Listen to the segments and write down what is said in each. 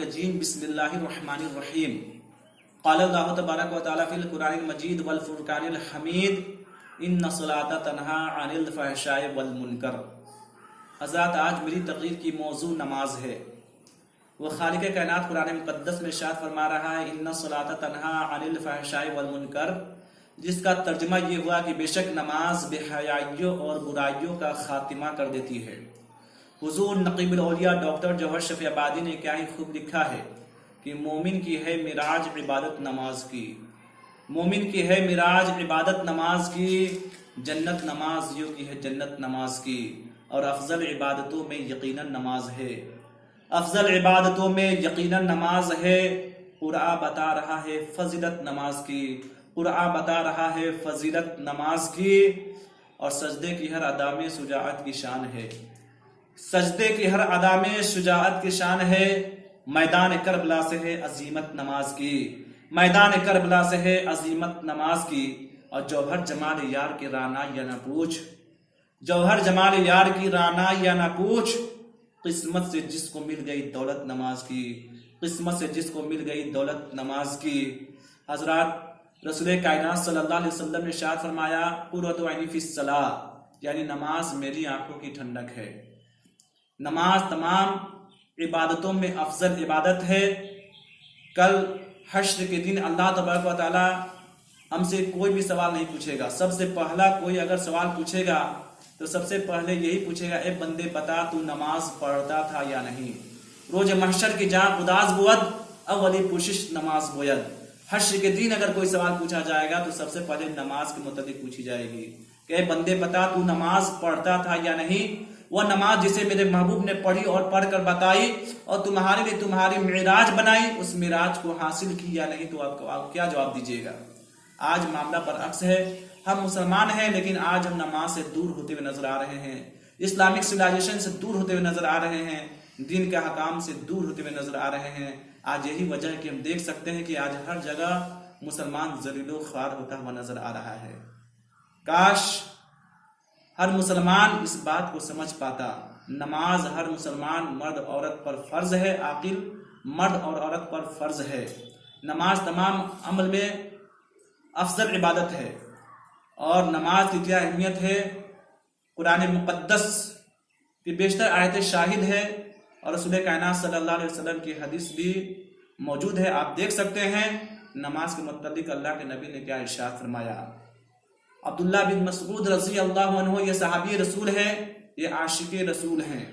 الرجیم بسم اللہ الرحمن الرحیم قال اللہ تبارک و تعالی فی القرآن المجید والفرقان الحمید ان الصلاۃ تنہی عن الفحشاء والمنکر۔ حضرات، آج میری تقریر کی موضوع نماز ہے۔ وہ خالق کائنات قرآن مقدس میں ارشاد فرما رہا ہے ان الصلاۃ تنہی عن الفحشاء والمنکر، جس کا ترجمہ یہ ہوا کہ بے شک نماز بے حیائیوں اور برائیوں کا خاتمہ کر دیتی ہے۔ حضور نقیب الاولیاء ڈاکٹر جوہر شفیع آبادی نے کیا ہی خوب لکھا ہے کہ مومن کی ہے معراج عبادت نماز کی، مومن کی ہے معراج عبادت نماز کی، جنت نمازیوں کی ہے جنت نماز کی، اور افضل عبادتوں میں یقیناً نماز ہے، افضل عبادتوں میں یقیناً نماز ہے۔ قرآن بتا رہا ہے فضیلت نماز کی، قرآن بتا رہا ہے فضیلت نماز کی، اور سجدے کی ہر ادا میں شجاعت کی شان ہے، سجدے کی ہر ادا میں شجاعت کی شان ہے۔ میدان کربلا سے ہے عظیمت نماز کی، میدان کربلا سے ہے عظیمت نماز کی، اور جوہر جمال یار کی رانا یا نہ پوچھ، جوہر جمال یار کی رانا یا نہ پوچھ، قسمت سے جس کو مل گئی دولت نماز کی، قسمت سے جس کو مل گئی دولت نماز کی۔ حضرات، رسول کائنات صلی اللہ علیہ وسلم نے ارشاد فرمایا قرۃ عینی فی الصلاۃ، یعنی نماز میری آنکھوں کی ٹھنڈک ہے۔ نماز تمام عبادتوں میں افضل عبادت ہے۔ کل حشر کے دن اللہ تبارک و تعالی ہم سے کوئی بھی سوال نہیں پوچھے گا۔ سب سے پہلا کوئی اگر سوال پوچھے گا تو سب سے پہلے یہی پوچھے گا، اے بندے بتا تو نماز پڑھتا تھا یا نہیں۔ روز محشر کی جہاں اداس بود اولی پوشش نماز بوید۔ حشر کے دن اگر کوئی سوال پوچھا جائے گا تو سب سے پہلے نماز کے متعلق پوچھی جائے گی کہ اے بندے بتا تو نماز پڑھتا تھا یا نہیں۔ وہ نماز جسے میرے محبوب نے پڑھی اور پڑھ کر بتائی اور تمہارے لیے تمہاری معراج بنائی، اس معراج کو حاصل کی یا نہیں، تو آپ کیا جواب دیجیے گا؟ آج معاملہ برعکس ہے۔ ہم مسلمان ہیں لیکن آج ہم نماز سے دور ہوتے ہوئے نظر آ رہے ہیں، اسلامک سویلائزیشن سے دور ہوتے ہوئے نظر آ رہے ہیں، دین کے حکام سے دور ہوتے ہوئے نظر آ رہے ہیں۔ آج یہی وجہ ہے کہ ہم دیکھ سکتے ہیں کہ آج ہر جگہ مسلمان ذلیل و خوار ہوتا ہوا نظر آ رہا ہے۔ کاش ہر مسلمان اس بات کو سمجھ پاتا، نماز ہر مسلمان مرد عورت پر فرض ہے، عاقل مرد اور عورت پر فرض ہے۔ نماز تمام عمل میں افضل عبادت ہے، اور نماز کی کیا اہمیت ہے قرآن مقدس کی بیشتر آیتیں شاہد ہے، اور رسول کائنات صلی اللہ علیہ وسلم کی حدیث بھی موجود ہے۔ آپ دیکھ سکتے ہیں نماز کے متعلق اللہ کے نبی نے کیا ارشاد فرمایا۔ عبداللہ بن مسعود رضی اللہ عنہ، یہ صحابی رسول ہیں، یہ عاشق رسول ہیں۔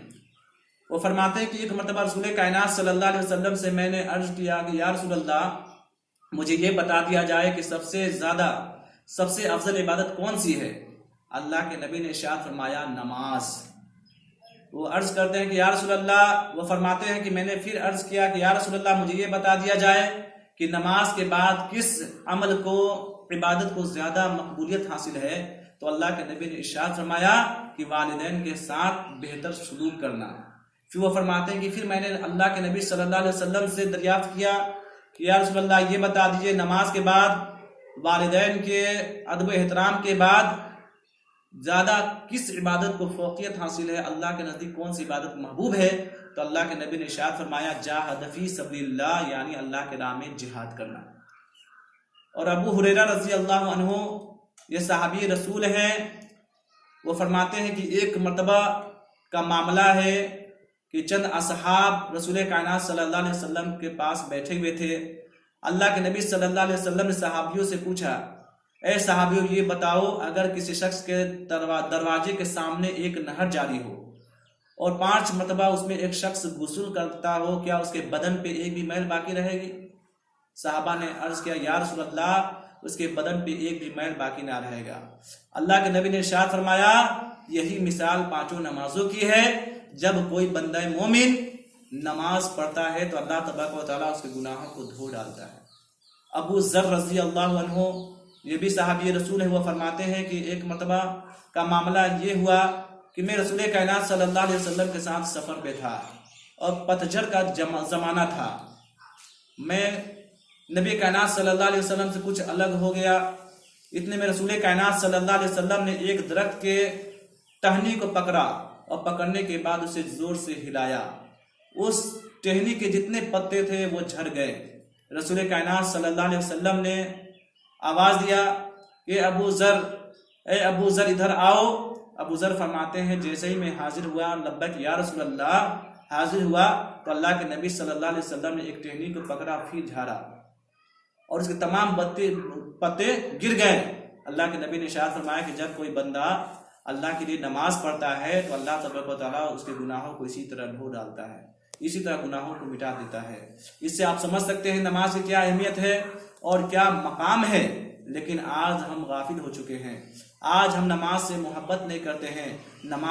وہ فرماتے ہیں کہ ایک مرتبہ رسول کائنات صلی اللہ علیہ وسلم سے میں نے عرض کیا کہ یا رسول اللہ، مجھے یہ بتا دیا جائے کہ سب سے زیادہ سب سے افضل عبادت کون سی ہے؟ اللہ کے نبی نے ارشاد فرمایا نماز۔ وہ عرض کرتے ہیں کہ یا رسول اللہ، وہ فرماتے ہیں کہ میں نے پھر عرض کیا کہ یا رسول اللہ، مجھے یہ بتا دیا جائے کہ نماز کے بعد کس عمل کو عبادت کو زیادہ مقبولیت حاصل ہے؟ تو اللہ کے نبی نے ارشاد فرمایا کہ والدین کے ساتھ بہتر سلوک کرنا۔ پھر وہ فرماتے ہیں کہ پھر میں نے اللہ کے نبی صلی اللہ علیہ وسلم سے دریافت کیا کہ یا رسول اللہ، یہ بتا دیجئے نماز کے بعد والدین کے ادب و احترام کے بعد زیادہ کس عبادت کو فوقیت حاصل ہے، اللہ کے نزدیک کون سی عبادت محبوب ہے؟ تو اللہ کے نبی نے ارشاد فرمایا جاہد فی سبیل اللہ، یعنی اللہ کے راہ میں جہاد کرنا۔ اور ابو ہریرہ رضی اللہ عنہ، یہ صحابی رسول ہیں، وہ فرماتے ہیں کہ ایک مرتبہ کا معاملہ ہے کہ چند اصحاب رسول کائنات صلی اللہ علیہ وسلم کے پاس بیٹھے ہوئے تھے۔ اللہ کے نبی صلی اللہ علیہ وسلم نے صحابیوں سے پوچھا، اے صحابیوں، یہ بتاؤ اگر کسی شخص کے دروازے کے سامنے ایک نہر جاری ہو اور 5 مرتبہ اس میں ایک شخص غسل کرتا ہو، کیا اس کے بدن پہ ایک بھی میل باقی رہے گی؟ صحابہ نے عرض کیا یا رسول اللہ، اس کے بدن پہ ایک بھی میل باقی نہ رہے گا۔ اللہ کے نبی نے ارشاد فرمایا یہی مثال 5 نمازوں کی ہے۔ جب کوئی بندہ مومن نماز پڑھتا ہے تو اللہ تبارک و تعالیٰ اس کے گناہوں کو دھو ڈالتا ہے۔ ابو ذر رضی اللہ عنہ، یہ بھی صحابی رسول ہے، وہ فرماتے ہیں کہ ایک مرتبہ کا معاملہ یہ ہوا کہ میں رسول کائنات صلی اللہ علیہ وسلم کے ساتھ سفر پہ تھا اور پتجھڑ کا زمانہ تھا۔ میں نبی کائنات صلی اللہ علیہ وسلم سے کچھ الگ ہو گیا، اتنے میں رسول کائنات صلی اللہ علیہ وسلم نے ایک درخت کے ٹہنی کو پکڑا اور پکڑنے کے بعد اسے زور سے ہلایا۔ اس ٹہنی کے جتنے پتے تھے وہ جھڑ گئے۔ رسول کائنات صلی اللہ علیہ وسلم نے آواز دیا کہ ابو ذر ادھر آؤ۔ ابو ذر فرماتے ہیں جیسے ہی میں حاضر ہوا، لبیک یا رسول اللہ، حاضر ہوا تو اللہ کے نبی صلی اللہ علیہ وسلم نے ایک ٹہنی کو پکڑا، پھر جھاڑا اور اس کے تمام پتے گر گئے۔ اللہ کے نبی نے ارشاد فرمایا کہ جب کوئی بندہ اللہ کے لیے نماز پڑھتا ہے تو اللہ تبارک و تعالیٰ اس کے گناہوں کو اسی طرح دھو ڈالتا ہے، اسی طرح گناہوں کو مٹا دیتا ہے۔ اس سے آپ سمجھ سکتے ہیں نماز کی کیا اہمیت ہے اور کیا مقام ہے۔ لیکن آج ہم غافل ہو چکے ہیں، آج ہم نماز سے محبت نہیں کرتے ہیں، نماز